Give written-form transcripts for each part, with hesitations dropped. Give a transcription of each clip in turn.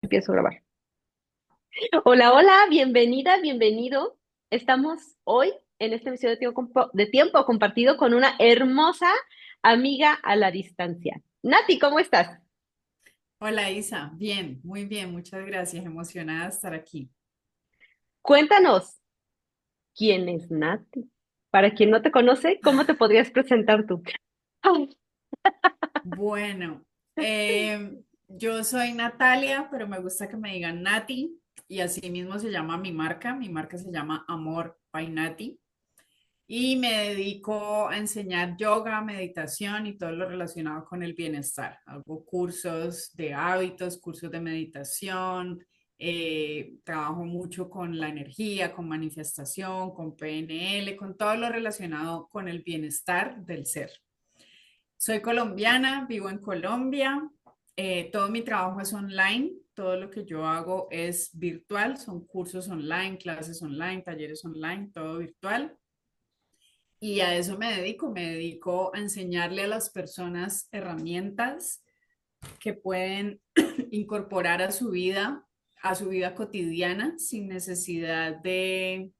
Empiezo a grabar. Hola, hola, bienvenida, bienvenido. Estamos hoy en este episodio de tiempo compartido con una hermosa amiga a la distancia. Nati, ¿cómo estás? Hola Isa, bien, muy bien, muchas gracias, emocionada de estar aquí. Cuéntanos, ¿quién es Nati? Para quien no te conoce, ¿cómo te podrías presentar tú? Ay, Bueno, yo soy Natalia, pero me gusta que me digan Nati y así mismo se llama mi marca se llama Amor by Nati y me dedico a enseñar yoga, meditación y todo lo relacionado con el bienestar. Hago cursos de hábitos, cursos de meditación, trabajo mucho con la energía, con manifestación, con PNL, con todo lo relacionado con el bienestar del ser. Soy colombiana, vivo en Colombia, todo mi trabajo es online, todo lo que yo hago es virtual, son cursos online, clases online, talleres online, todo virtual. Y a eso me dedico a enseñarle a las personas herramientas que pueden incorporar a su vida cotidiana, sin necesidad de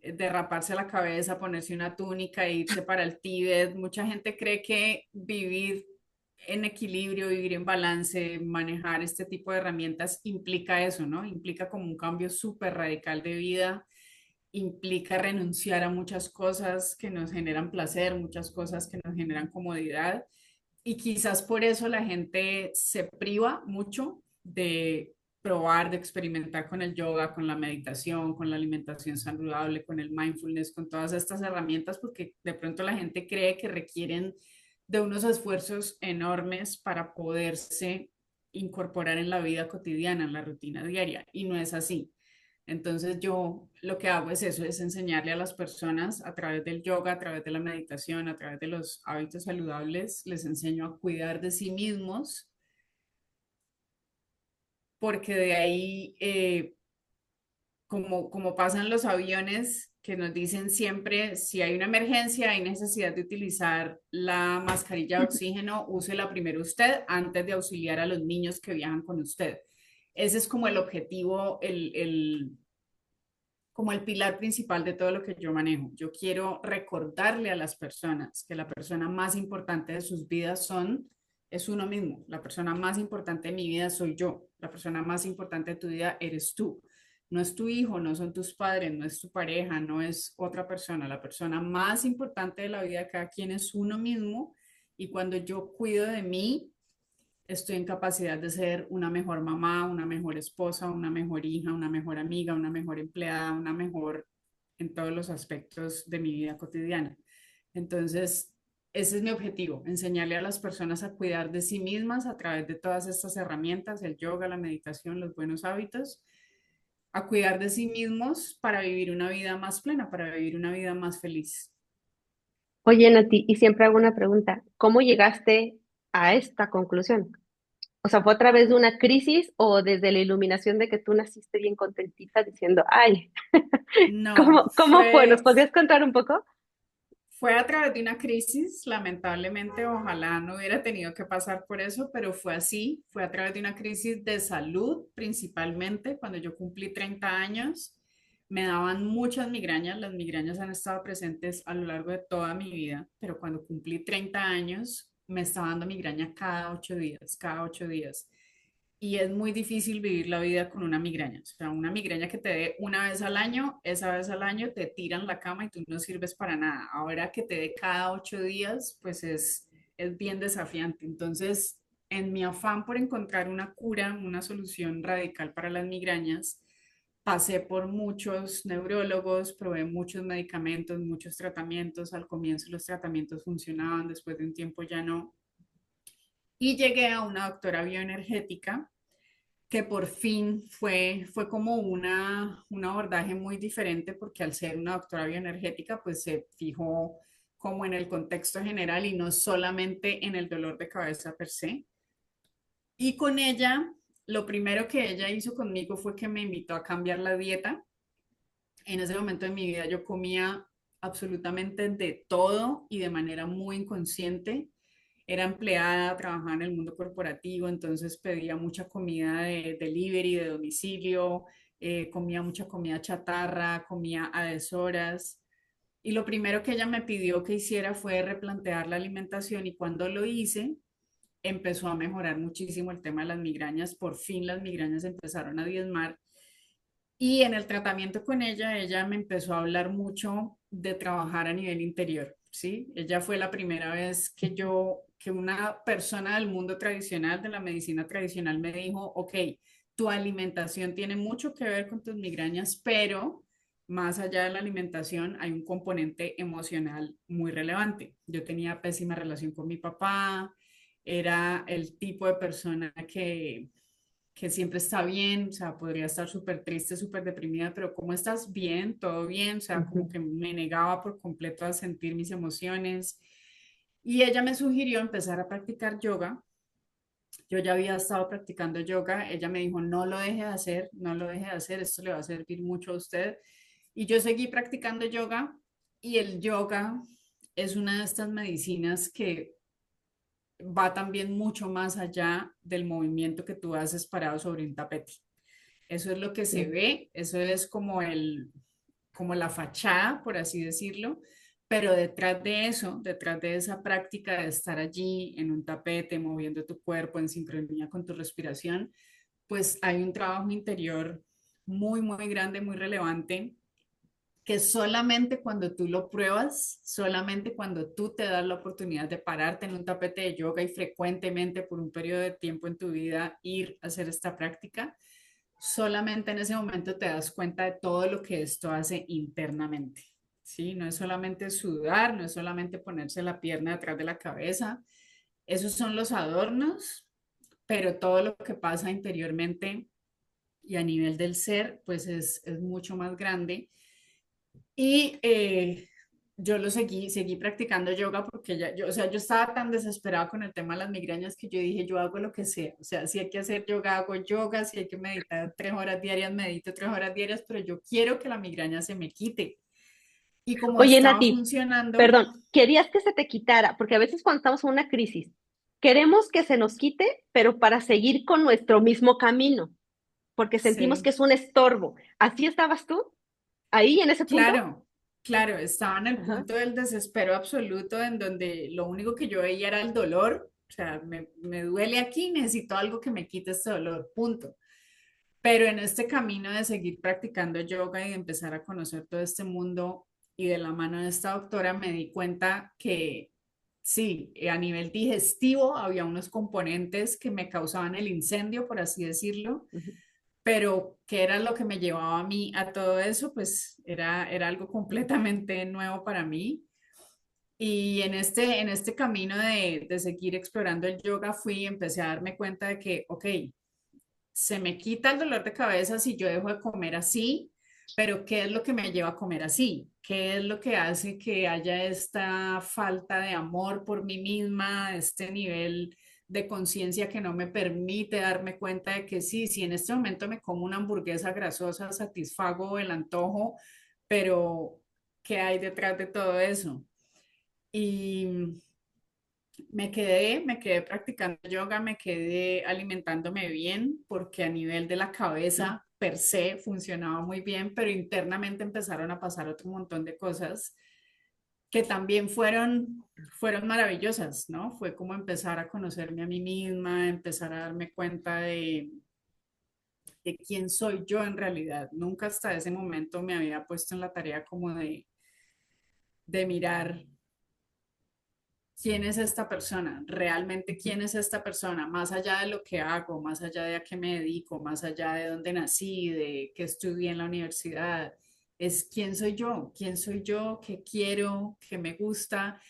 raparse la cabeza, ponerse una túnica e irse para el Tíbet. Mucha gente cree que vivir en equilibrio, vivir en balance, manejar este tipo de herramientas implica eso, ¿no? Implica como un cambio súper radical de vida, implica renunciar a muchas cosas que nos generan placer, muchas cosas que nos generan comodidad. Y quizás por eso la gente se priva mucho de probar, de experimentar con el yoga, con la meditación, con la alimentación saludable, con el mindfulness, con todas estas herramientas, porque de pronto la gente cree que requieren de unos esfuerzos enormes para poderse incorporar en la vida cotidiana, en la rutina diaria, y no es así. Entonces yo lo que hago es eso, es enseñarle a las personas a través del yoga, a través de la meditación, a través de los hábitos saludables, les enseño a cuidar de sí mismos, porque de ahí, como pasan los aviones, que nos dicen siempre, si hay una emergencia, hay necesidad de utilizar la mascarilla de oxígeno, úsela primero usted antes de auxiliar a los niños que viajan con usted. Ese es como el objetivo, como el pilar principal de todo lo que yo manejo. Yo quiero recordarle a las personas que la persona más importante de sus vidas es uno mismo. La persona más importante de mi vida soy yo. La persona más importante de tu vida eres tú. No es tu hijo, no son tus padres, no es tu pareja, no es otra persona. La persona más importante de la vida de cada quien es uno mismo. Y cuando yo cuido de mí, estoy en capacidad de ser una mejor mamá, una mejor esposa, una mejor hija, una mejor amiga, una mejor empleada, una mejor en todos los aspectos de mi vida cotidiana. Entonces, ese es mi objetivo, enseñarle a las personas a cuidar de sí mismas a través de todas estas herramientas, el yoga, la meditación, los buenos hábitos, a cuidar de sí mismos para vivir una vida más plena, para vivir una vida más feliz. oye, Nati, y siempre hago una pregunta. ¿Cómo llegaste a esta conclusión? O sea, ¿fue a través de una crisis o desde la iluminación de que tú naciste bien contentita diciendo, ay, No, ¿cómo fue? ¿Nos podrías contar un poco? fue a través de una crisis, lamentablemente, ojalá no hubiera tenido que pasar por eso, pero fue así, fue a través de una crisis de salud principalmente. Cuando yo cumplí 30 años, me daban muchas migrañas, las migrañas han estado presentes a lo largo de toda mi vida, pero cuando cumplí 30 años, me estaba dando migraña cada 8 días, cada 8 días y es muy difícil vivir la vida con una migraña. O sea, una migraña que te dé una vez al año, esa vez al año te tiran la cama y tú no sirves para nada. Ahora que te dé cada 8 días, pues es bien desafiante. Entonces, en mi afán por encontrar una cura, una solución radical para las migrañas, pasé por muchos neurólogos, probé muchos medicamentos, muchos tratamientos. Al comienzo los tratamientos funcionaban, después de un tiempo ya no. Y llegué a una doctora bioenergética que por fin fue como un abordaje muy diferente porque al ser una doctora bioenergética, pues se fijó como en el contexto general y no solamente en el dolor de cabeza per se. Y con ella, lo primero que ella hizo conmigo fue que me invitó a cambiar la dieta. En ese momento de mi vida yo comía absolutamente de todo y de manera muy inconsciente era empleada, trabajaba en el mundo corporativo, entonces pedía mucha comida de delivery, de domicilio, comía mucha comida chatarra, comía a deshoras. Y lo primero que ella me pidió que hiciera fue replantear la alimentación y cuando lo hice, empezó a mejorar muchísimo el tema de las migrañas. Por fin las migrañas empezaron a diezmar. Y en el tratamiento con ella me empezó a hablar mucho de trabajar a nivel interior, ¿sí? Ella fue la primera vez que una persona del mundo tradicional, de la medicina tradicional, me dijo, ok, tu alimentación tiene mucho que ver con tus migrañas, pero más allá de la alimentación hay un componente emocional muy relevante. Yo tenía pésima relación con mi papá, era el tipo de persona que siempre está bien, o sea, podría estar súper triste, súper deprimida, pero ¿cómo estás? Bien, todo bien, o sea, como Ujú. que me negaba por completo a sentir mis emociones. Y ella me sugirió empezar a practicar yoga. Yo ya había estado practicando yoga, ella me dijo, no lo deje de hacer, no lo deje de hacer, esto le va a servir mucho a usted. Y yo seguí practicando yoga y el yoga es una de estas medicinas que va también mucho más allá del movimiento que tú haces parado sobre un tapete. Eso es lo que se Sí. ve, eso es como como la fachada, por así decirlo, pero detrás de eso, detrás de esa práctica de estar allí en un tapete, moviendo tu cuerpo en sincronía con tu respiración, pues hay un trabajo interior muy grande, muy relevante, que solamente cuando tú lo pruebas, solamente cuando tú te das la oportunidad de pararte en un tapete de yoga y frecuentemente por un periodo de tiempo en tu vida ir a hacer esta práctica, solamente en ese momento te das cuenta de todo lo que esto hace internamente. ¿Sí? No es solamente sudar, no es solamente ponerse la pierna detrás de la cabeza, esos son los adornos, pero todo lo que pasa interiormente y a nivel del ser, pues es mucho más grande. Y yo seguí practicando yoga porque o sea, yo estaba tan desesperada con el tema de las migrañas que yo dije, yo hago lo que sea. O sea, si hay que hacer yoga, hago yoga, si hay que meditar 3 horas diarias, medito 3 horas diarias, pero yo quiero que la migraña se me quite. Y como Oye, estaba Nati, funcionando, perdón, querías que se te quitara, porque a veces cuando estamos en una crisis, queremos que se nos quite, pero para seguir con nuestro mismo camino, porque sentimos que sí, es un estorbo. ¿Así estabas tú? ¿Ahí en ese punto? claro, claro, estaba en el Ajá. punto del desespero absoluto en donde lo único que yo veía era el dolor. O sea, me duele aquí, necesito algo que me quite este dolor, punto. Pero en este camino de seguir practicando yoga y de empezar a conocer todo este mundo y de la mano de esta doctora me di cuenta que sí, a nivel digestivo había unos componentes que me causaban el incendio, por así decirlo, Ujú, pero ¿qué era lo que me llevaba a mí a todo eso? Pues era algo completamente nuevo para mí. Y en este camino de seguir explorando el yoga fui y empecé a darme cuenta de que, ok, se me quita el dolor de cabeza si yo dejo de comer así, pero ¿qué es lo que me lleva a comer así? ¿Qué es lo que hace que haya esta falta de amor por mí misma, este nivel de conciencia que no me permite darme cuenta de que sí, si en este momento me como una hamburguesa grasosa, satisfago el antojo, pero ¿qué hay detrás de todo eso? Y me quedé practicando yoga, me quedé alimentándome bien, porque a nivel de la ujú, cabeza per se funcionaba muy bien, pero internamente empezaron a pasar otro montón de cosas que también fueron maravillosas, ¿no? Fue como empezar a conocerme a mí misma, empezar a darme cuenta de quién soy yo en realidad. Nunca hasta ese momento me había puesto en la tarea como de mirar quién es esta persona, realmente ujú, quién es esta persona, más allá de lo que hago, más allá de a qué me dedico, más allá de dónde nací, de qué estudié en la universidad, es quién soy yo, qué quiero, qué me gusta.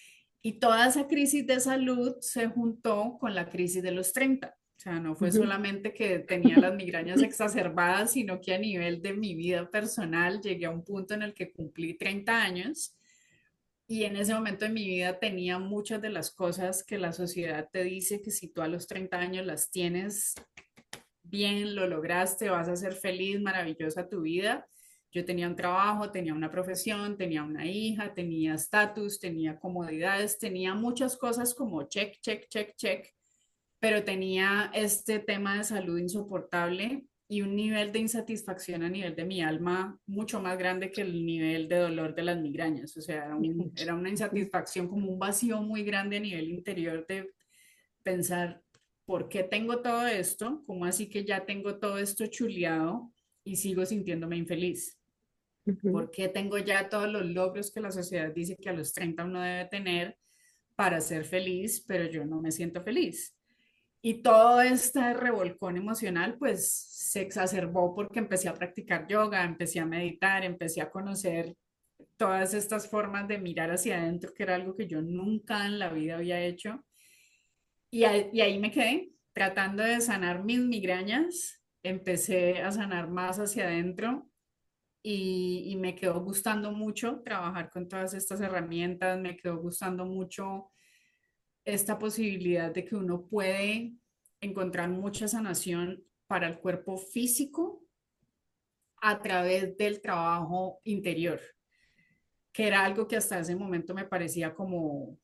Y toda esa crisis de salud se juntó con la crisis de los 30. O sea, no fue ujú. solamente que tenía las migrañas exacerbadas, sino que a nivel de mi vida personal llegué a un punto en el que cumplí 30 años y en ese momento de mi vida tenía muchas de las cosas que la sociedad te dice que si tú a los 30 años las tienes bien, lo lograste, vas a ser feliz, maravillosa tu vida. Yo tenía un trabajo, tenía una profesión, tenía una hija, tenía estatus, tenía comodidades, tenía muchas cosas como check, check, check, check, pero tenía este tema de salud insoportable y un nivel de insatisfacción a nivel de mi alma mucho más grande que el nivel de dolor de las migrañas. O sea, era una insatisfacción, como un vacío muy grande a nivel interior de pensar, ¿por qué tengo todo esto? ¿Cómo así que ya tengo todo esto chuleado y sigo sintiéndome infeliz? Ujú, ¿Por qué tengo ya todos los logros que la sociedad dice que a los 30 uno debe tener para ser feliz, pero yo no me siento feliz? Y todo este revolcón emocional pues se exacerbó porque empecé a practicar yoga, empecé a meditar, empecé a conocer todas estas formas de mirar hacia adentro, que era algo que yo nunca en la vida había hecho. Y ahí me quedé, tratando de sanar mis migrañas. Empecé a sanar más hacia adentro y me quedó gustando mucho trabajar con todas estas herramientas, me quedó gustando mucho esta posibilidad de que uno puede encontrar mucha sanación para el cuerpo físico a través del trabajo interior, que era algo que hasta ese momento me parecía como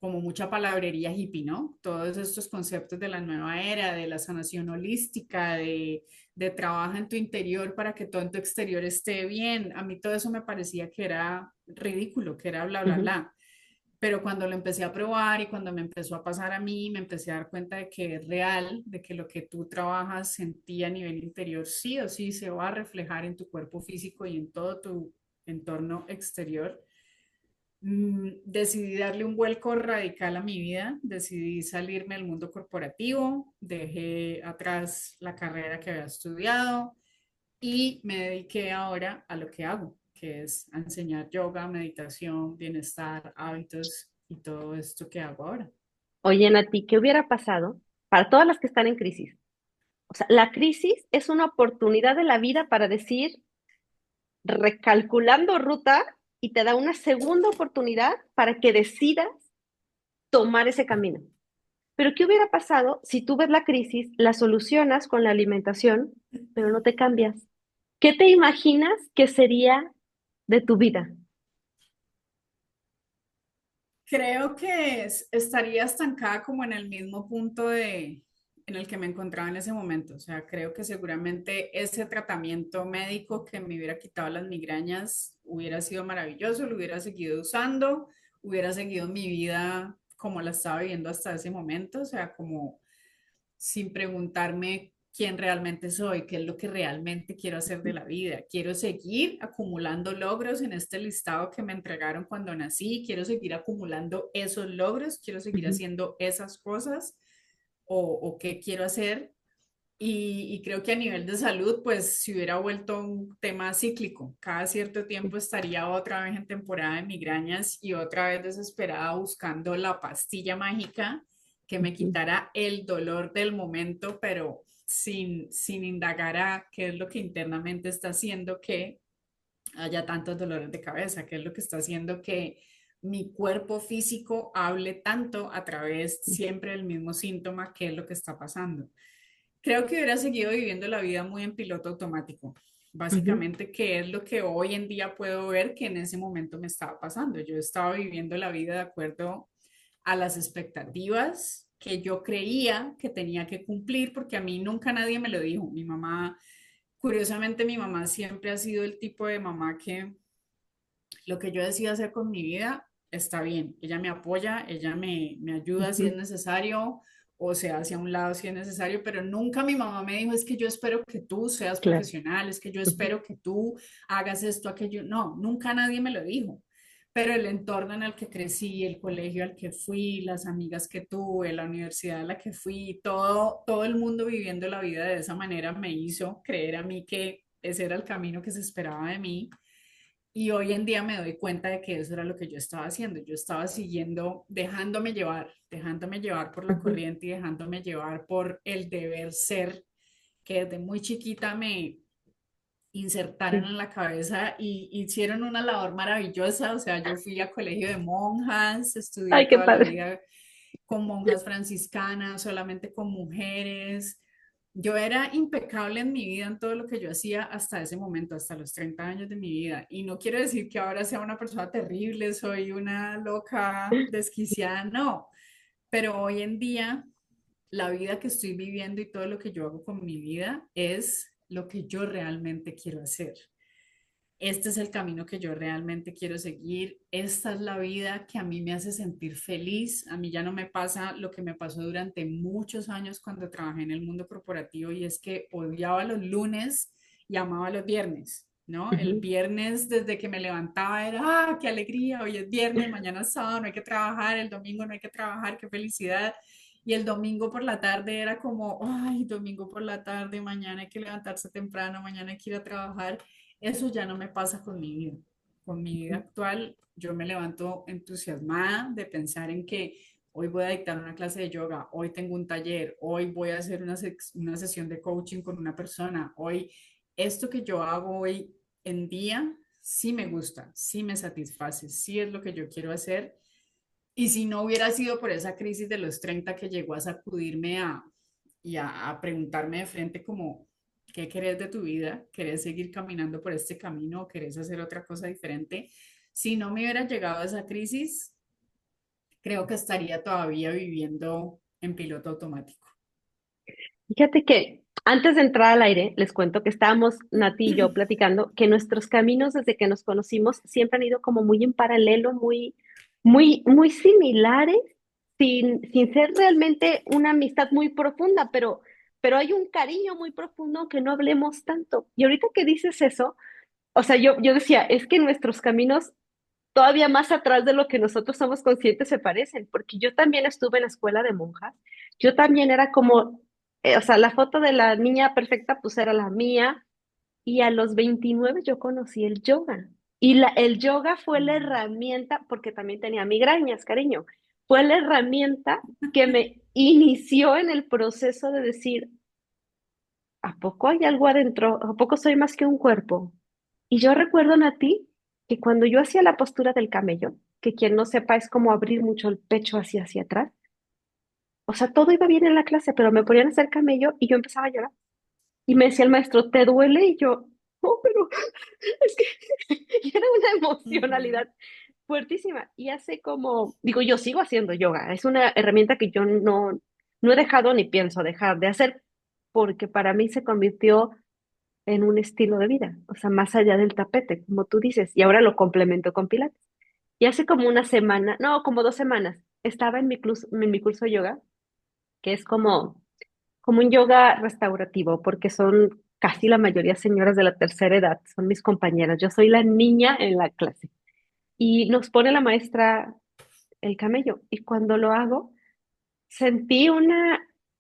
mucha palabrería hippie, ¿no? Todos estos conceptos de la nueva era, de la sanación holística, de trabaja en tu interior para que todo en tu exterior esté bien. A mí todo eso me parecía que era ridículo, que era bla, bla, ujú, bla. Pero cuando lo empecé a probar y cuando me empezó a pasar a mí, me empecé a dar cuenta de que es real, de que lo que tú trabajas en ti a nivel interior sí o sí se va a reflejar en tu cuerpo físico y en todo tu entorno exterior. Decidí darle un vuelco radical a mi vida, decidí salirme del mundo corporativo, dejé atrás la carrera que había estudiado y me dediqué ahora a lo que hago, que es a enseñar yoga, meditación, bienestar, hábitos y todo esto que hago ahora. Oye, Nati, ¿qué hubiera pasado para todas las que están en crisis? O sea, la crisis es una oportunidad de la vida para decir, recalculando ruta y te da una segunda oportunidad para que decidas tomar ese camino. Pero ¿qué hubiera pasado si tú ves la crisis, la solucionas con la alimentación, pero no te cambias? ¿Qué te imaginas que sería de tu vida? Creo que estaría estancada como en el mismo punto en el que me encontraba en ese momento. O sea, creo que seguramente ese tratamiento médico que me hubiera quitado las migrañas hubiera sido maravilloso, lo hubiera seguido usando, hubiera seguido mi vida como la estaba viviendo hasta ese momento. O sea, como sin preguntarme quién realmente soy, qué es lo que realmente quiero hacer de la vida. Quiero seguir acumulando logros en este listado que me entregaron cuando nací, quiero seguir acumulando esos logros, quiero seguir Ujú, haciendo esas cosas o qué quiero hacer. Y creo que a nivel de salud, pues se hubiera vuelto un tema cíclico. Cada cierto tiempo estaría otra vez en temporada de migrañas y otra vez desesperada buscando la pastilla mágica que me ujú, quitara el dolor del momento, pero sin indagar a qué es lo que internamente está haciendo que haya tantos dolores de cabeza, qué es lo que está haciendo que mi cuerpo físico hable tanto a través siempre del mismo síntoma, qué es lo que está pasando. Creo que hubiera seguido viviendo la vida muy en piloto automático. ujú, Básicamente, que es lo que hoy en día puedo ver que en ese momento me estaba pasando. Yo estaba viviendo la vida de acuerdo a las expectativas que yo creía que tenía que cumplir, porque a mí nunca nadie me lo dijo. Mi mamá, curiosamente, mi mamá siempre ha sido el tipo de mamá que lo que yo decido hacer con mi vida está bien. Ella me apoya, ella me ayuda si es ujú. necesario o se hace a un lado si es necesario, pero nunca mi mamá me dijo, es que yo espero que tú seas Claro. profesional, es que yo Ujú, espero que tú hagas esto, aquello. No, nunca nadie me lo dijo. Pero el entorno en el que crecí, el colegio al que fui, las amigas que tuve, la universidad a la que fui, todo el mundo viviendo la vida de esa manera me hizo creer a mí que ese era el camino que se esperaba de mí. Y hoy en día me doy cuenta de que eso era lo que yo estaba haciendo. Yo estaba siguiendo, dejándome llevar por la ujú, corriente y dejándome llevar por el deber ser que desde muy chiquita me insertaron sí. en la cabeza y hicieron una labor maravillosa. O sea, yo fui a colegio de monjas, estudié Ay, qué toda la padre. vida con monjas franciscanas, solamente con mujeres. Yo era impecable en mi vida, en todo lo que yo hacía hasta ese momento, hasta los 30 años de mi vida. Y no quiero decir que ahora sea una persona terrible, soy una loca desquiciada, no. Pero hoy en día, la vida que estoy viviendo y todo lo que yo hago con mi vida es lo que yo realmente quiero hacer. Este es el camino que yo realmente quiero seguir. Esta es la vida que a mí me hace sentir feliz. A mí ya no me pasa lo que me pasó durante muchos años cuando trabajé en el mundo corporativo y es que odiaba los lunes y amaba los viernes, ¿no? El Ujú. viernes desde que me levantaba era, ah, qué alegría, hoy es viernes, mañana es sábado, no hay que trabajar, el domingo no hay que trabajar, qué felicidad. Y el domingo por la tarde era como, ay, domingo por la tarde, mañana hay que levantarse temprano, mañana hay que ir a trabajar. Eso ya no me pasa con mi vida. Con mi vida actual, yo me levanto entusiasmada de pensar en que hoy voy a dictar una clase de yoga, hoy tengo un taller, hoy voy a hacer una sesión de coaching con una persona, hoy esto que yo hago hoy en día sí me gusta, sí me satisface, sí es lo que yo quiero hacer. Y si no hubiera sido por esa crisis de los 30 que llegó a sacudirme a preguntarme de frente como, ¿qué querés de tu vida? ¿Querés seguir caminando por este camino o querés hacer otra cosa diferente? Si no me hubiera llegado a esa crisis, creo que estaría todavía viviendo en piloto automático. Fíjate que antes de entrar al aire, les cuento que estábamos Nati y yo platicando que nuestros caminos desde que nos conocimos siempre han ido como muy en paralelo, muy similares, sin ser realmente una amistad muy profunda, pero hay un cariño muy profundo que no hablemos tanto. Y ahorita que dices eso, o sea, yo decía, es que nuestros caminos todavía más atrás de lo que nosotros somos conscientes se parecen, porque yo también estuve en la escuela de monjas, yo también era como, o sea, la foto de la niña perfecta pues era la mía, y a los 29 yo conocí el yoga, y el yoga fue la Mm. herramienta, porque también tenía migrañas, cariño, fue la herramienta que me inició en el proceso de decir, ¿a poco hay algo adentro? ¿A poco soy más que un cuerpo? Y yo recuerdo, Nati, que cuando yo hacía la postura del camello, que quien no sepa es como abrir mucho el pecho hacia atrás, o sea, todo iba bien en la clase, pero me ponían a hacer camello y yo empezaba a llorar. Y me decía el maestro, ¿te duele? Y yo, no, pero es que y era una Ujú, emocionalidad fuertísima. Y hace como, digo, yo sigo haciendo yoga, es una herramienta que yo no he dejado ni pienso dejar de hacer, porque para mí se convirtió en un estilo de vida, o sea, más allá del tapete, como tú dices, y ahora lo complemento con Pilates. Y hace como una semana, no, como 2 semanas, estaba en mi curso de yoga, que es como un yoga restaurativo, porque son casi la mayoría señoras de la tercera edad, son mis compañeras, yo soy la niña en la clase. Y nos pone la maestra el camello, y cuando lo hago, sentí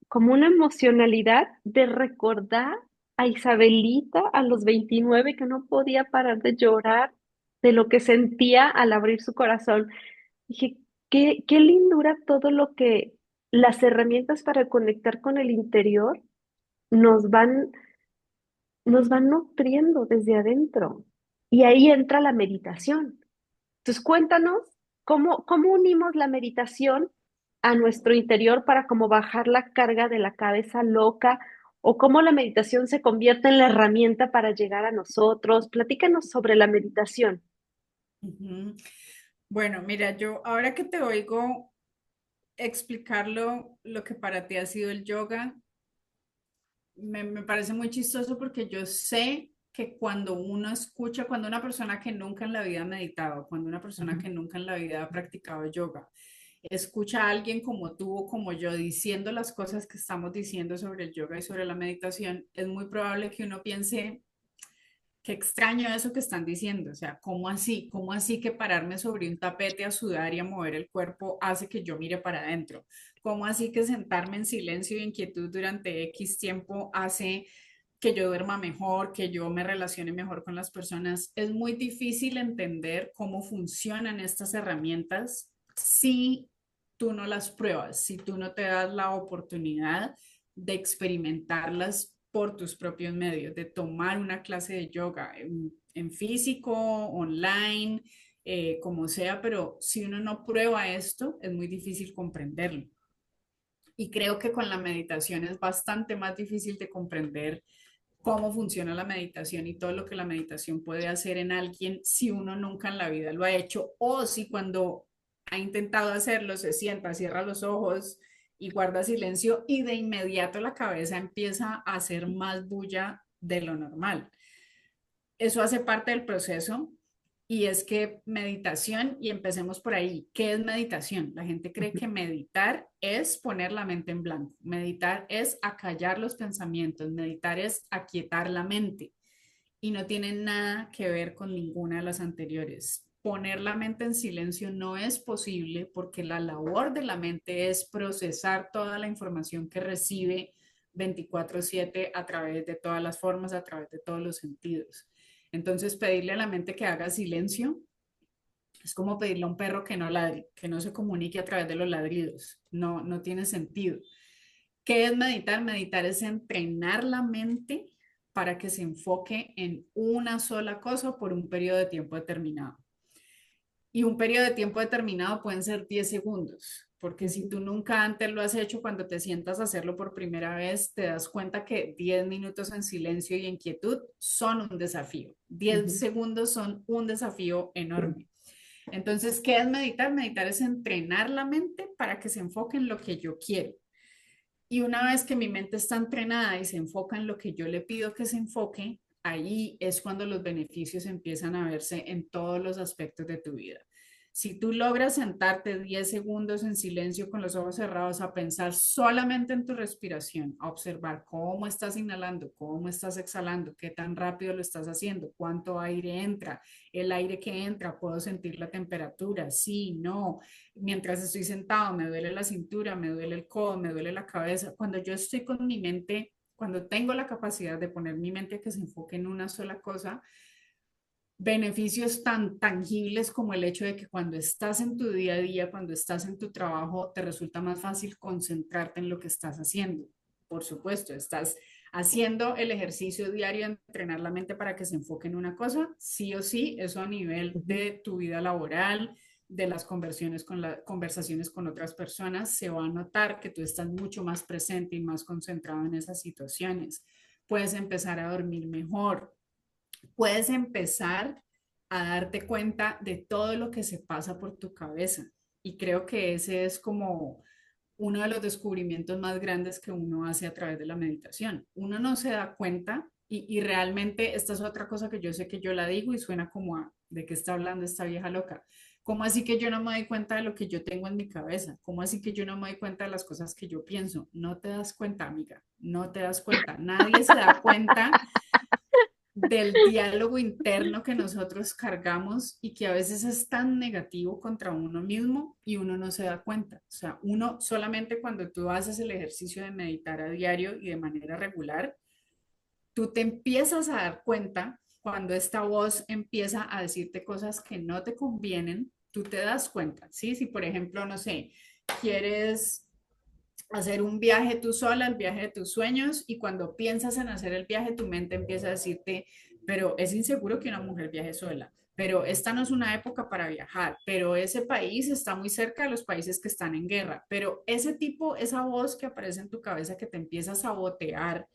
como una emocionalidad de recordar a Isabelita a los 29 que no podía parar de llorar de lo que sentía al abrir su corazón. Dije, qué lindura todo lo que las herramientas para conectar con el interior nos nos van nutriendo desde adentro. Y ahí entra la meditación. Entonces, cuéntanos cómo unimos la meditación a nuestro interior para como bajar la carga de la cabeza loca o cómo la meditación se convierte en la herramienta para llegar a nosotros. Platícanos sobre la meditación. ujú. Bueno, mira, yo ahora que te oigo explicarlo, lo que para ti ha sido el yoga, me parece muy chistoso porque yo sé que cuando uno escucha, cuando una persona que nunca en la vida ha meditado, cuando una persona Ujú. que nunca en la vida ha practicado yoga, escucha a alguien como tú o como yo diciendo las cosas que estamos diciendo sobre el yoga y sobre la meditación, es muy probable que uno piense, qué extraño eso que están diciendo, o sea, ¿cómo así? ¿Cómo así que pararme sobre un tapete a sudar y a mover el cuerpo hace que yo mire para adentro? ¿Cómo así que sentarme en silencio y en quietud durante X tiempo hace que yo duerma mejor, que yo me relacione mejor con las personas? Es muy difícil entender cómo funcionan estas herramientas si tú no las pruebas, si tú no te das la oportunidad de experimentarlas por tus propios medios, de tomar una clase de yoga en físico, online, como sea, pero si uno no prueba esto, es muy difícil comprenderlo. Y creo que con la meditación es bastante más difícil de comprender cómo funciona la meditación y todo lo que la meditación puede hacer en alguien si uno nunca en la vida lo ha hecho o si cuando ha intentado hacerlo se sienta, cierra los ojos y guarda silencio y de inmediato la cabeza empieza a hacer más bulla de lo normal. Eso hace parte del proceso y es que meditación, y empecemos por ahí, ¿qué es meditación? La gente cree que meditar es poner la mente en blanco, meditar es acallar los pensamientos, meditar es aquietar la mente y no tiene nada que ver con ninguna de las anteriores. Poner la mente en silencio no es posible porque la labor de la mente es procesar toda la información que recibe 24/7 a través de todas las formas, a través de todos los sentidos. Entonces, pedirle a la mente que haga silencio es como pedirle a un perro que no ladre, que no se comunique a través de los ladridos. No, no tiene sentido. ¿Qué es meditar? Meditar es entrenar la mente para que se enfoque en una sola cosa por un periodo de tiempo determinado. Y un periodo de tiempo determinado pueden ser 10 segundos, porque si tú nunca antes lo has hecho, cuando te sientas a hacerlo por primera vez, te das cuenta que 10 minutos en silencio y en quietud son un desafío. 10 segundos son un desafío enorme. Entonces, ¿qué es meditar? Meditar es entrenar la mente para que se enfoque en lo que yo quiero. Y una vez que mi mente está entrenada y se enfoca en lo que yo le pido que se enfoque, ahí es cuando los beneficios empiezan a verse en todos los aspectos de tu vida. Si tú logras sentarte 10 segundos en silencio con los ojos cerrados a pensar solamente en tu respiración, a observar cómo estás inhalando, cómo estás exhalando, qué tan rápido lo estás haciendo, cuánto aire entra, el aire que entra, puedo sentir la temperatura, sí, no, mientras estoy sentado, me duele la cintura, me duele el codo, me duele la cabeza. Cuando yo estoy con mi mente, cuando tengo la capacidad de poner mi mente a que se enfoque en una sola cosa, beneficios tan tangibles como el hecho de que cuando estás en tu día a día, cuando estás en tu trabajo, te resulta más fácil concentrarte en lo que estás haciendo. Por supuesto, estás haciendo el ejercicio diario de entrenar la mente para que se enfoque en una cosa, sí o sí, eso a nivel de tu vida laboral, de las conversaciones con otras personas, se va a notar que tú estás mucho más presente y más concentrado en esas situaciones. Puedes empezar a dormir mejor, puedes empezar a darte cuenta de todo lo que se pasa por tu cabeza. Y creo que ese es como uno de los descubrimientos más grandes que uno hace a través de la meditación. Uno no se da cuenta y realmente esta es otra cosa que yo sé que yo la digo y suena como a de qué está hablando esta vieja loca. ¿Cómo así que yo no me doy cuenta de lo que yo tengo en mi cabeza? ¿Cómo así que yo no me doy cuenta de las cosas que yo pienso? No te das cuenta, amiga, no te das cuenta. Nadie se da cuenta del diálogo interno que nosotros cargamos y que a veces es tan negativo contra uno mismo y uno no se da cuenta. O sea, uno solamente cuando tú haces el ejercicio de meditar a diario y de manera regular, tú te empiezas a dar cuenta cuando esta voz empieza a decirte cosas que no te convienen, tú te das cuenta, ¿sí? Si por ejemplo, no sé, quieres hacer un viaje tú sola, el viaje de tus sueños, y cuando piensas en hacer el viaje, tu mente empieza a decirte, pero es inseguro que una mujer viaje sola, pero esta no es una época para viajar, pero ese país está muy cerca de los países que están en guerra, pero ese tipo, esa voz que aparece en tu cabeza que te empieza a sabotear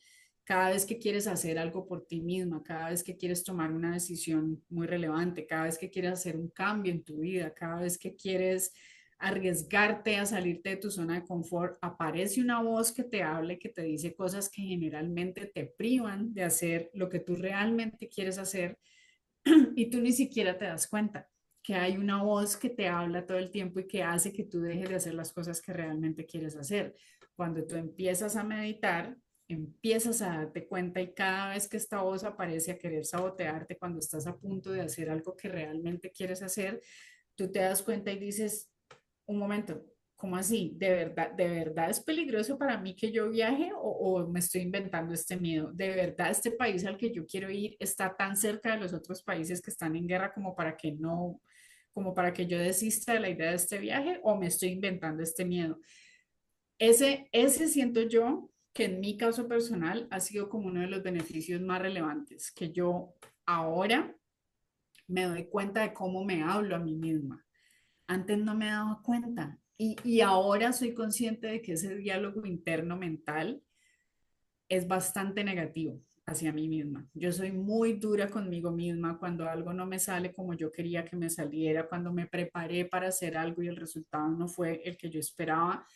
cada vez que quieres hacer algo por ti misma, cada vez que quieres tomar una decisión muy relevante, cada vez que quieres hacer un cambio en tu vida, cada vez que quieres arriesgarte a salirte de tu zona de confort, aparece una voz que te habla y que te dice cosas que generalmente te privan de hacer lo que tú realmente quieres hacer y tú ni siquiera te das cuenta que hay una voz que te habla todo el tiempo y que hace que tú dejes de hacer las cosas que realmente quieres hacer. Cuando tú empiezas a meditar, empiezas a darte cuenta y cada vez que esta voz aparece a querer sabotearte cuando estás a punto de hacer algo que realmente quieres hacer, tú te das cuenta y dices, un momento, ¿cómo así? De verdad es peligroso para mí que yo viaje o me estoy inventando este miedo? ¿De verdad este país al que yo quiero ir está tan cerca de los otros países que están en guerra como para que no, como para que yo desista de la idea de este viaje o me estoy inventando este miedo? Ese siento yo que en mi caso personal ha sido como uno de los beneficios más relevantes, que yo ahora me doy cuenta de cómo me hablo a mí misma. Antes no me daba cuenta y ahora soy consciente de que ese diálogo interno mental es bastante negativo hacia mí misma. Yo soy muy dura conmigo misma cuando algo no me sale como yo quería que me saliera, cuando me preparé para hacer algo y el resultado no fue el que yo esperaba,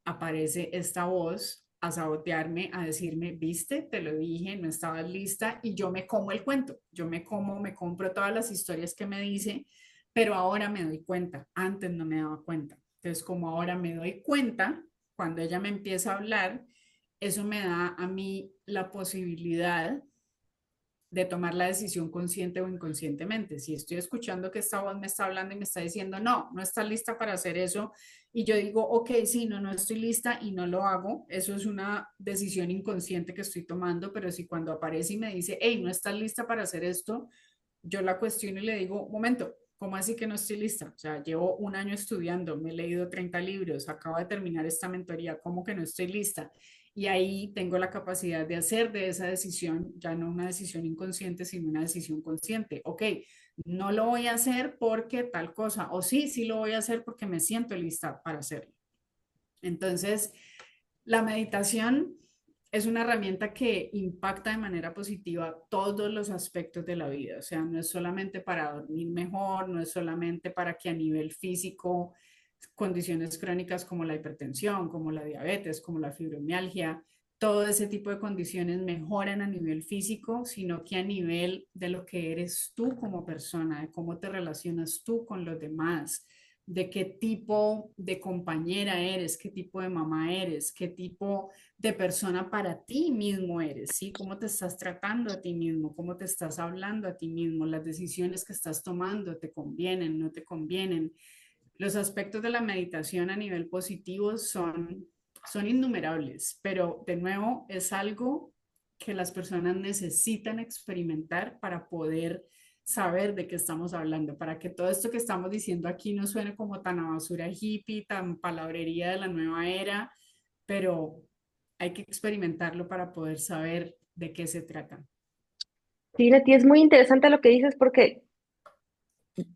aparece esta voz a sabotearme, a decirme, viste, te lo dije, no estabas lista y yo me como el cuento, yo me como, me compro todas las historias que me dice, pero ahora me doy cuenta, antes no me daba cuenta. Entonces, como ahora me doy cuenta, cuando ella me empieza a hablar, eso me da a mí la posibilidad de tomar la decisión consciente o inconscientemente. Si estoy escuchando que esta voz me está hablando y me está diciendo, no, no estás lista para hacer eso, y yo digo, ok, sí, no, no estoy lista y no lo hago, eso es una decisión inconsciente que estoy tomando, pero si cuando aparece y me dice, hey, no estás lista para hacer esto, yo la cuestiono y le digo, momento, ¿cómo así que no estoy lista? O sea, llevo un año estudiando, me he leído 30 libros, acabo de terminar esta mentoría, ¿cómo que no estoy lista? Y ahí tengo la capacidad de hacer de esa decisión, ya no una decisión inconsciente, sino una decisión consciente. Ok, no lo voy a hacer porque tal cosa, o sí, sí lo voy a hacer porque me siento lista para hacerlo. Entonces, la meditación es una herramienta que impacta de manera positiva todos los aspectos de la vida. O sea, no es solamente para dormir mejor, no es solamente para que a nivel físico, condiciones crónicas como la hipertensión, como la diabetes, como la fibromialgia, todo ese tipo de condiciones mejoran a nivel físico, sino que a nivel de lo que eres tú como persona, de cómo te relacionas tú con los demás, de qué tipo de compañera eres, qué tipo de mamá eres, qué tipo de persona para ti mismo eres, ¿sí? Cómo te estás tratando a ti mismo, cómo te estás hablando a ti mismo, las decisiones que estás tomando, te convienen, no te convienen. Los aspectos de la meditación a nivel positivo son innumerables, pero de nuevo es algo que las personas necesitan experimentar para poder saber de qué estamos hablando, para que todo esto que estamos diciendo aquí no suene como tan a basura hippie, tan palabrería de la nueva era, pero hay que experimentarlo para poder saber de qué se trata. Sí, Leti, es muy interesante lo que dices porque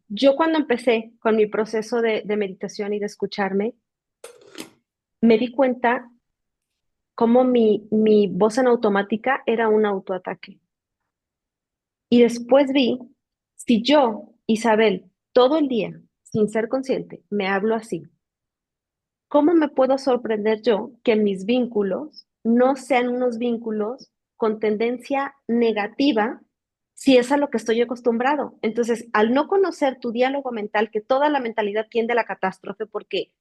yo cuando empecé con mi proceso de meditación y de escucharme, me di cuenta cómo mi voz en automática era un autoataque. Y después vi, si yo, Isabel, todo el día, sin ser consciente, me hablo así, ¿cómo me puedo sorprender yo que mis vínculos no sean unos vínculos con tendencia negativa si es a lo que estoy acostumbrado? Entonces, al no conocer tu diálogo mental, que toda la mentalidad tiende a la catástrofe porque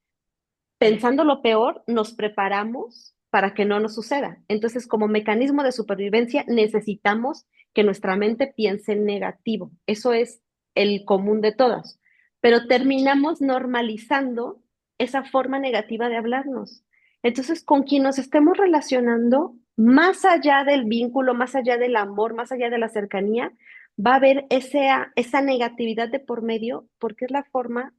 pensando lo peor, nos preparamos para que no nos suceda. Entonces, como mecanismo de supervivencia, necesitamos que nuestra mente piense en negativo. Eso es el común de todas. Pero terminamos normalizando esa forma negativa de hablarnos. Entonces, con quien nos estemos relacionando, más allá del vínculo, más allá del amor, más allá de la cercanía, va a haber esa negatividad de por medio, porque es la forma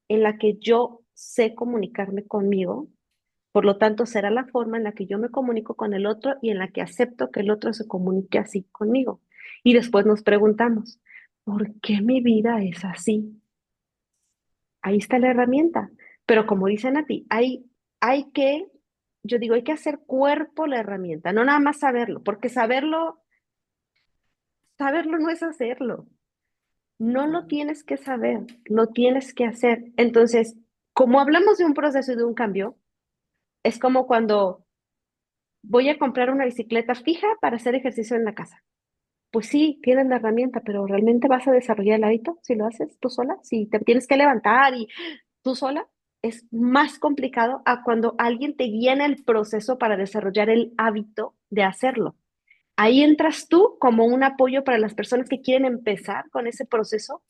en la que yo sé comunicarme conmigo, por lo tanto será la forma en la que yo me comunico con el otro y en la que acepto que el otro se comunique así conmigo. Y después nos preguntamos, ¿por qué mi vida es así? Ahí está la herramienta. Pero como dicen a ti, hay que, yo digo, hay que hacer cuerpo la herramienta, no nada más saberlo, porque saberlo no es hacerlo. No lo tienes que saber, lo tienes que hacer. Entonces, como hablamos de un proceso y de un cambio, es como cuando voy a comprar una bicicleta fija para hacer ejercicio en la casa. Pues sí, tienes la herramienta, pero ¿realmente vas a desarrollar el hábito si lo haces tú sola? Si te tienes que levantar y tú sola, es más complicado a cuando alguien te guía en el proceso para desarrollar el hábito de hacerlo. Ahí entras tú como un apoyo para las personas que quieren empezar con ese proceso.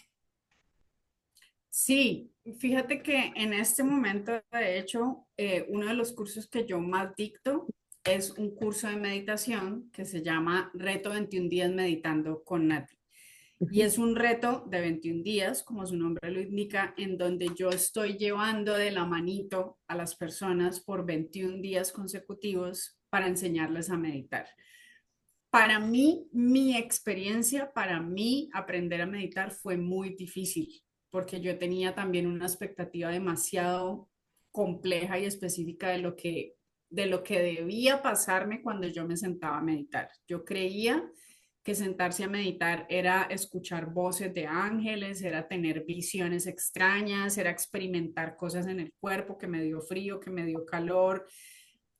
Sí, fíjate que en este momento, de hecho, uno de los cursos que yo más dicto es un curso de meditación que se llama Reto 21 días meditando con Nati. Y Ujú. es un reto de 21 días, como su nombre lo indica, en donde yo estoy llevando de la manito a las personas por 21 días consecutivos para enseñarles a meditar. Para mí, mi experiencia, para mí, aprender a meditar fue muy difícil, porque yo tenía también una expectativa demasiado compleja y específica de lo que debía pasarme cuando yo me sentaba a meditar. Yo creía que sentarse a meditar era escuchar voces de ángeles, era tener visiones extrañas, era experimentar cosas en el cuerpo, que me dio frío, que me dio calor.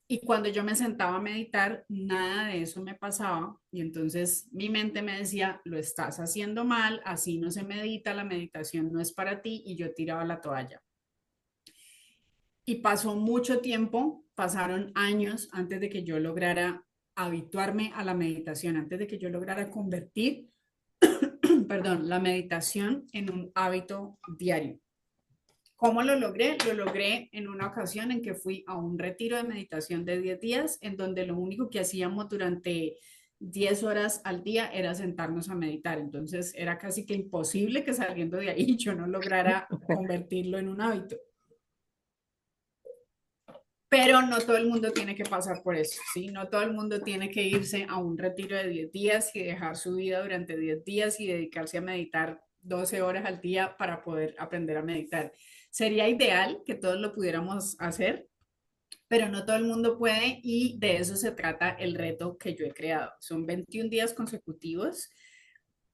Y cuando yo me sentaba a meditar, nada de eso me pasaba. Y entonces mi mente me decía, lo estás haciendo mal, así no se medita, la meditación no es para ti. Y yo tiraba la toalla. Y pasó mucho tiempo, pasaron años antes de que yo lograra habituarme a la meditación, antes de que yo lograra convertir, perdón, la meditación en un hábito diario. ¿Cómo lo logré? Lo logré en una ocasión en que fui a un retiro de meditación de 10 días, en donde lo único que hacíamos durante 10 horas al día era sentarnos a meditar. Entonces era casi que imposible que saliendo de ahí yo no lograra convertirlo en un hábito. Pero no todo el mundo tiene que pasar por eso, ¿sí? No todo el mundo tiene que irse a un retiro de 10 días y dejar su vida durante 10 días y dedicarse a meditar 12 horas al día para poder aprender a meditar. Sería ideal que todos lo pudiéramos hacer, pero no todo el mundo puede y de eso se trata el reto que yo he creado. Son 21 días consecutivos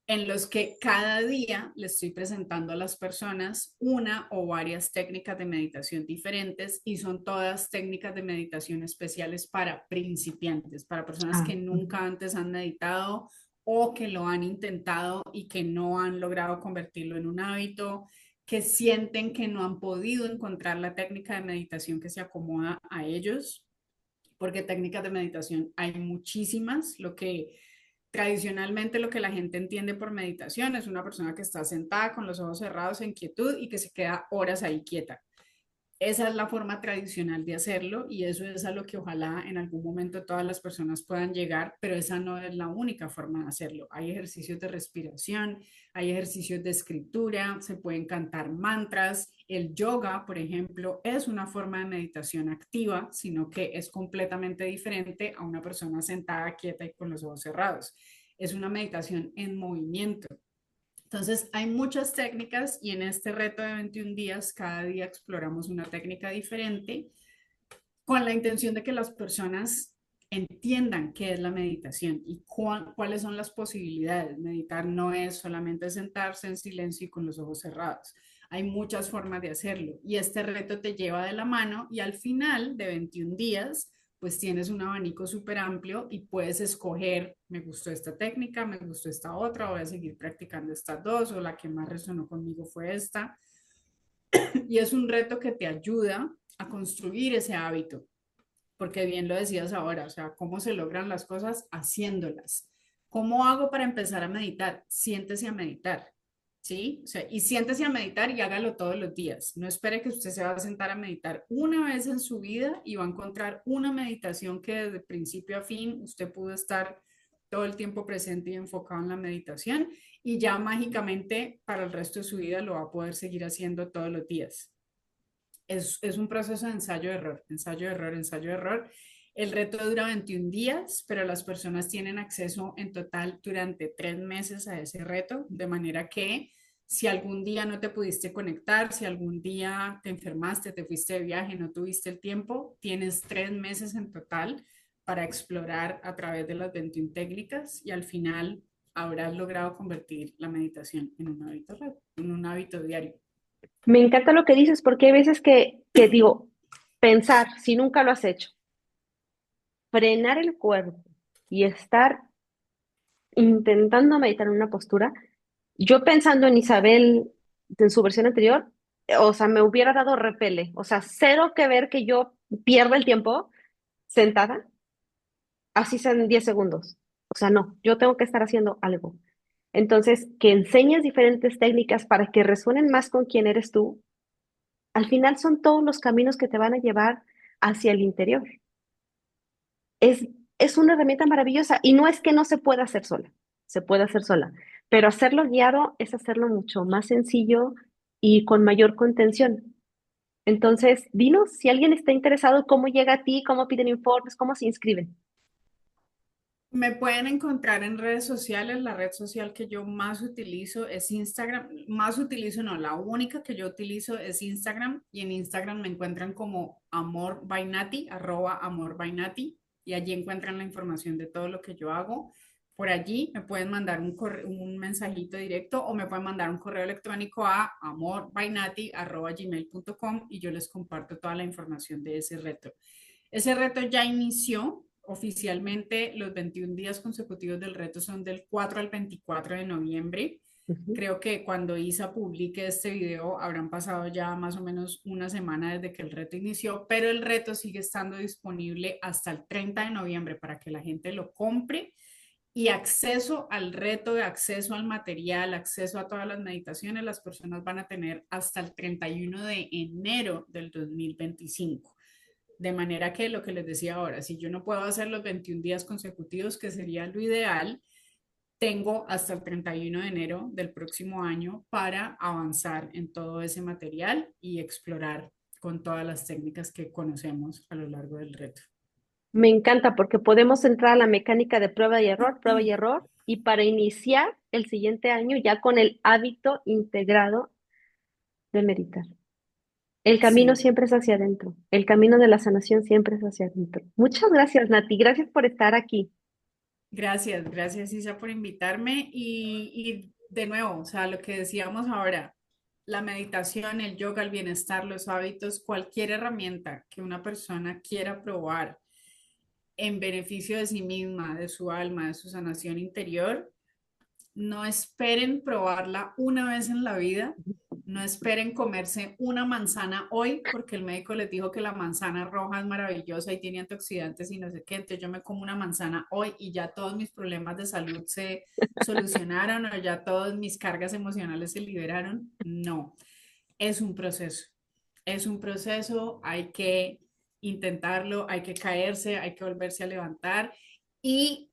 en los que cada día le estoy presentando a las personas una o varias técnicas de meditación diferentes y son todas técnicas de meditación especiales para principiantes, para personas Ah, que nunca ujú. antes han meditado o que lo han intentado y que no han logrado convertirlo en un hábito, que sienten que no han podido encontrar la técnica de meditación que se acomoda a ellos, porque técnicas de meditación hay muchísimas. Tradicionalmente lo que la gente entiende por meditación es una persona que está sentada con los ojos cerrados en quietud y que se queda horas ahí quieta. Esa es la forma tradicional de hacerlo y eso es a lo que ojalá en algún momento todas las personas puedan llegar, pero esa no es la única forma de hacerlo. Hay ejercicios de respiración, hay ejercicios de escritura, se pueden cantar mantras. El yoga, por ejemplo, es una forma de meditación activa, sino que es completamente diferente a una persona sentada quieta y con los ojos cerrados. Es una meditación en movimiento. Entonces, hay muchas técnicas y en este reto de 21 días, cada día exploramos una técnica diferente con la intención de que las personas entiendan qué es la meditación y cuáles son las posibilidades. Meditar no es solamente sentarse en silencio y con los ojos cerrados. Hay muchas formas de hacerlo y este reto te lleva de la mano y al final de 21 días pues tienes un abanico súper amplio y puedes escoger, me gustó esta técnica, me gustó esta otra, voy a seguir practicando estas dos o la que más resonó conmigo fue esta. Y es un reto que te ayuda a construir ese hábito, porque bien lo decías ahora, o sea, ¿cómo se logran las cosas? Haciéndolas. ¿Cómo hago para empezar a meditar? Siéntese a meditar, ¿sí? O sea, y siéntese a meditar y hágalo todos los días. No espere que usted se va a sentar a meditar una vez en su vida y va a encontrar una meditación que desde principio a fin usted pudo estar todo el tiempo presente y enfocado en la meditación y ya mágicamente para el resto de su vida lo va a poder seguir haciendo todos los días. Es un proceso de ensayo-error, ensayo-error, ensayo-error. El reto dura 21 días, pero las personas tienen acceso en total durante 3 meses a ese reto, de manera que si algún día no te pudiste conectar, si algún día te enfermaste, te fuiste de viaje, no tuviste el tiempo, tienes 3 meses en total para explorar a través de las 21 técnicas y al final habrás logrado convertir la meditación en un hábito diario. Me encanta lo que dices porque hay veces que digo, pensar, si nunca lo has hecho, frenar el cuerpo y estar intentando meditar en una postura, yo pensando en Isabel en su versión anterior, o sea, me hubiera dado repele, o sea, cero que ver que yo pierda el tiempo sentada, así sean 10 segundos. O sea, no, yo tengo que estar haciendo algo. Entonces, que enseñes diferentes técnicas para que resuenen más con quién eres tú, al final son todos los caminos que te van a llevar hacia el interior. Es, es una herramienta maravillosa y no es que no se pueda hacer sola, se puede hacer sola, pero hacerlo guiado es hacerlo mucho más sencillo y con mayor contención. Entonces, dinos si alguien está interesado, cómo llega a ti, cómo piden informes, cómo se inscriben. Me pueden encontrar en redes sociales. La red social que yo más utilizo es Instagram. Más utilizo, no, la única que yo utilizo es Instagram. Y en Instagram me encuentran como Amor by Nati, @Amor by Nati. Y allí encuentran la información de todo lo que yo hago. Por allí me pueden mandar un mensajito directo o me pueden mandar un correo electrónico a amorbynati@gmail.com y yo les comparto toda la información de ese reto. Ese reto ya inició oficialmente. Los 21 días consecutivos del reto son del 4 al 24 de noviembre. Ujú. Creo que cuando Isa publique este video habrán pasado ya más o menos una semana desde que el reto inició, pero el reto sigue estando disponible hasta el 30 de noviembre para que la gente lo compre, y acceso al reto, de acceso al material, acceso a todas las meditaciones, las personas van a tener hasta el 31 de enero del 2025. De manera que lo que les decía ahora, si yo no puedo hacer los 21 días consecutivos, que sería lo ideal, tengo hasta el 31 de enero del próximo año para avanzar en todo ese material y explorar con todas las técnicas que conocemos a lo largo del reto. Me encanta porque podemos entrar a la mecánica de prueba y error, y para iniciar el siguiente año ya con el hábito integrado de meditar. El camino Sí, siempre es hacia adentro, el camino de la sanación siempre es hacia adentro. Muchas gracias, Nati, gracias por estar aquí. gracias, gracias Isa por invitarme y de nuevo, o sea, lo que decíamos ahora, la meditación, el yoga, el bienestar, los hábitos, cualquier herramienta que una persona quiera probar en beneficio de sí misma, de su alma, de su sanación interior, no esperen probarla una vez en la vida. No esperen comerse una manzana hoy porque el médico les dijo que la manzana roja es maravillosa y tiene antioxidantes y no sé qué. Entonces yo me como una manzana hoy y ya todos mis problemas de salud se solucionaron o ya todas mis cargas emocionales se liberaron. No, es un proceso. Es un proceso, hay que intentarlo, hay que caerse, hay que volverse a levantar. Y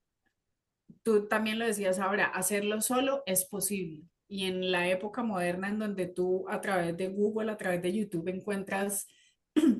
tú también lo decías ahora, hacerlo solo es posible. Y en la época moderna en donde tú a través de Google, a través de YouTube encuentras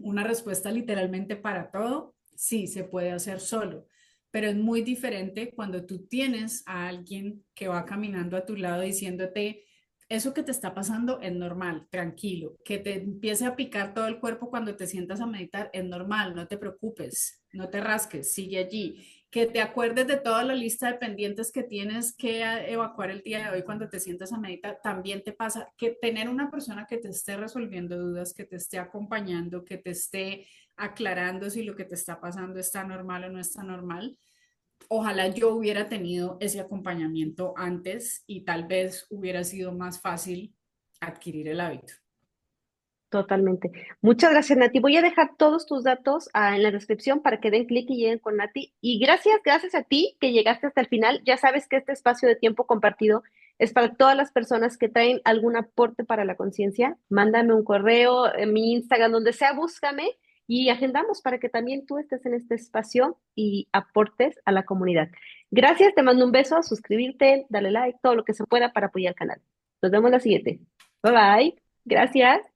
una respuesta literalmente para todo, sí, se puede hacer solo. Pero es muy diferente cuando tú tienes a alguien que va caminando a tu lado diciéndote, eso que te está pasando es normal, tranquilo. Que te empiece a picar todo el cuerpo cuando te sientas a meditar es normal, no te preocupes, no te rasques, sigue allí. Que te acuerdes de toda la lista de pendientes que tienes que evacuar el día de hoy cuando te sientas a meditar, también te pasa. Que tener una persona que te esté resolviendo dudas, que te esté acompañando, que te esté aclarando si lo que te está pasando está normal o no está normal. Ojalá yo hubiera tenido ese acompañamiento antes y tal vez hubiera sido más fácil adquirir el hábito. Totalmente. Muchas gracias, Nati. Voy a dejar todos tus datos en la descripción para que den clic y lleguen con Nati. Y gracias, gracias a ti que llegaste hasta el final. Ya sabes que este espacio de tiempo compartido es para todas las personas que traen algún aporte para la conciencia. Mándame un correo, en mi Instagram, donde sea, búscame y agendamos para que también tú estés en este espacio y aportes a la comunidad. Gracias, te mando un beso, suscribirte, dale like, todo lo que se pueda para apoyar el canal. Nos vemos la siguiente. Bye bye. Gracias.